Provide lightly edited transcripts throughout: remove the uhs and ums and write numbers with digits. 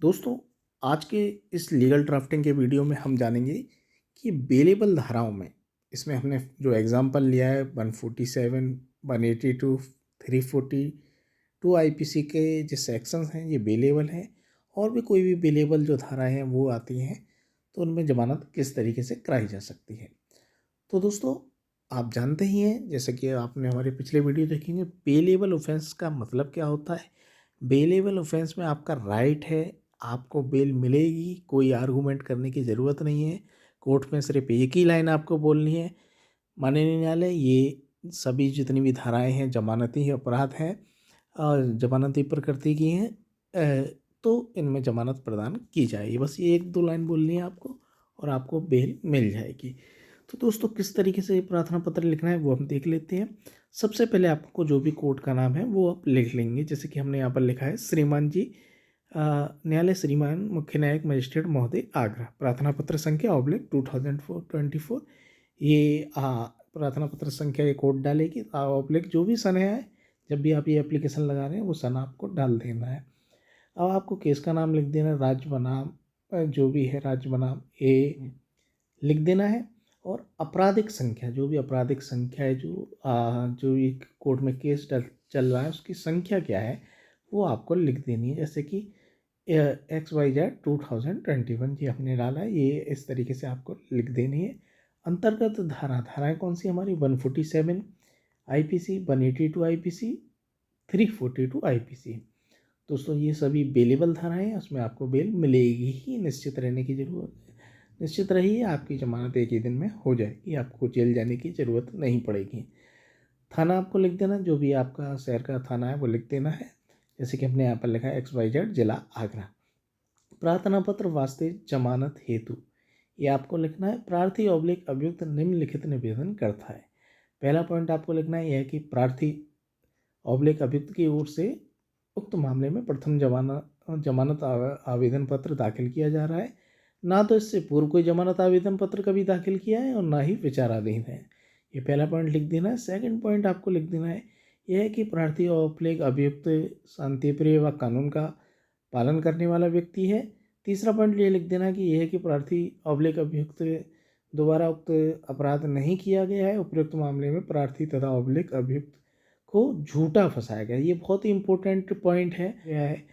दोस्तों, आज के इस लीगल ड्राफ्टिंग के वीडियो में हम जानेंगे कि बेलेबल धाराओं में इसमें हमने जो एग्जांपल लिया है 147, 182, 342 आईपीसी के जो सेक्शंस हैं ये बेलेबल हैं। और भी कोई भी बेलेबल जो धाराएं हैं वो आती हैं, तो उनमें जमानत किस तरीके से कराई जा सकती है। तो दोस्तों, आप जानते ही हैं, जैसे कि आपने हमारे पिछले वीडियो देखेंगे, बेलेबल ऑफेंस का मतलब क्या होता है। बेलेबल ऑफेंस में आपका राइट है, आपको बेल मिलेगी, कोई आर्गूमेंट करने की ज़रूरत नहीं है। कोर्ट में सिर्फ एक ही लाइन आपको बोलनी है, माननीय न्यायालय ये सभी जितनी भी धाराएं हैं जमानती अपराध हैं और जमानती प्रकृति की हैं, तो इनमें जमानत प्रदान की जाएगी। बस ये एक दो लाइन बोलनी है आपको और आपको बेल मिल जाएगी। तो दोस्तों, किस तरीके से प्रार्थना पत्र लिखना है वो हम देख लेते हैं। सबसे पहले आपको जो भी कोर्ट का नाम है वो आप लिख लेंगे। जैसे कि हमने यहाँ पर लिखा है श्रीमान जी, न्यायालय श्रीमान मुख्य न्यायिक मजिस्ट्रेट महोदय आगरा, प्रार्थना पत्र संख्या /2024। ये प्रार्थना पत्र संख्या ये कोर्ट डालेगी, ऑब्लिक जो भी सन है, जब भी आप ये एप्लीकेशन लगा रहे हैं वो सन आपको डाल देना है। अब आपको केस का नाम लिख देना है, राज्य बनाम जो भी है राज्य बनाम ए लिख देना है। और आपराधिक संख्या, जो भी आपराधिक संख्या है, जो एक कोर्ट में केस चल रहा है उसकी संख्या क्या है वो आपको लिख देनी है। जैसे कि XYZ 2021 जी हमने डाला है, ये इस तरीके से आपको लिख देनी है। अंतर्गत धाराएं कौन सी हमारी 147 आईपीसी, 182 आईपीसी, 342 आईपीसी। दोस्तों, ये सभी बेलेबल धाराएं हैं, उसमें आपको बेल मिलेगी ही, निश्चित रहने की ज़रूरत है। निश्चित रहिए आपकी जमानत एक ही दिन में हो जाएगी, आपको जेल जाने की ज़रूरत नहीं पड़ेगी। थाना आपको लिख देना, जो भी आपका शहर का थाना है वो लिख देना है। जैसे कि हमने यहाँ पर लिखा है XYZ जिला आगरा। प्रार्थना पत्र वास्ते जमानत हेतु ये आपको लिखना है, प्रार्थी अभियुक्त निम्नलिखित निवेदन करता है। पहला पॉइंट आपको लिखना है यह है कि प्रार्थी अभियुक्त की ओर से उक्त मामले में प्रथम जमानत आवेदन पत्र दाखिल किया जा रहा है। ना तो इससे पूर्व कोई जमानत आवेदन पत्र कभी दाखिल किया है और ना ही विचाराधीन है। ये पहला पॉइंट लिख देना है। सेकंड पॉइंट आपको लिख देना है यह है कि प्रार्थी औपचारिक अभियुक्त शांतिप्रिय व कानून का पालन करने वाला व्यक्ति है। तीसरा पॉइंट ये लिख देना कि यह है कि प्रार्थी औपचारिक अभियुक्त दोबारा उक्त अपराध नहीं किया गया है। उपयुक्त मामले में प्रार्थी तथा औपचारिक अभियुक्त को झूठा फंसाया गया। ये बहुत ही इंपॉर्टेंट पॉइंट है,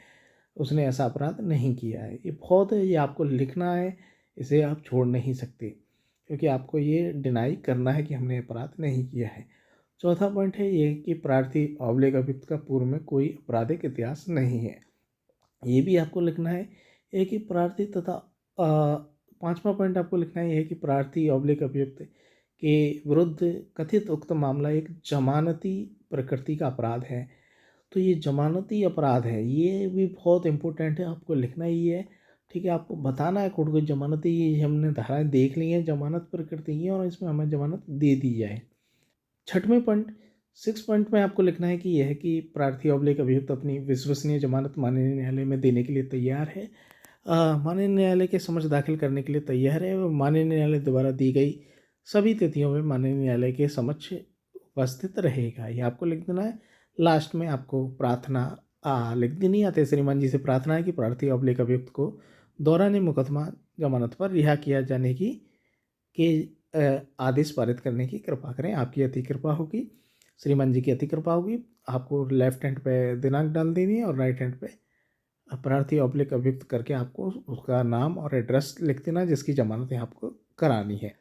उसने ऐसा अपराध नहीं किया है। ये आपको लिखना है, इसे आप छोड़ नहीं सकते, क्योंकि आपको ये डिनाई करना है कि हमने अपराध नहीं किया है। चौथा पॉइंट है ये कि प्रार्थी औपचारिक अभियुक्त का पूर्व में कोई आपराधिक इतिहास नहीं है, ये भी आपको लिखना है। एक ही प्रार्थी तथा पांचवा पॉइंट आपको लिखना है यह कि प्रार्थी औपचारिक अभियुक्त के विरुद्ध कथित उक्त मामला एक जमानती प्रकृति का अपराध है। तो ये जमानती अपराध है, ये भी बहुत इंपॉर्टेंट है, आपको लिखना ही है। ठीक है, आपको बताना है कोर्ट को जमानती, ये हमने धाराएं देख ली हैं, जमानत प्रकृति की है और इसमें हमें जमानत दे दी जाए। छठवें पॉइंट 6 पॉइंट में आपको लिखना है कि यह है कि प्रार्थी ऑब्लिक अभियुक्त अपनी विश्वसनीय जमानत माननीय न्यायालय में देने के लिए तैयार है, माननीय न्यायालय के समक्ष दाखिल करने के लिए तैयार है। माननीय न्यायालय द्वारा दी गई सभी तिथियों में माननीय न्यायालय के समक्ष उपस्थित रहेगा, ये आपको लिख देना है। लास्ट में आपको प्रार्थना लिख देनी है। श्रीमान जी से प्रार्थना है कि प्रार्थी ऑब्लिक अभियुक्त को दौरान मुकदमा जमानत पर रिहा किया जाने की के आदेश पारित करने की कृपा करें। आपकी अति कृपा होगी, श्रीमान जी की अति कृपा होगी। आपको लेफ्ट हैंड पे दिनांक डाल देनी है और राइट हैंड पे प्रार्थी ऑब्लिक अभियुक्त करके आपको उसका नाम और एड्रेस लिख देना जिसकी जमानत आपको करानी है।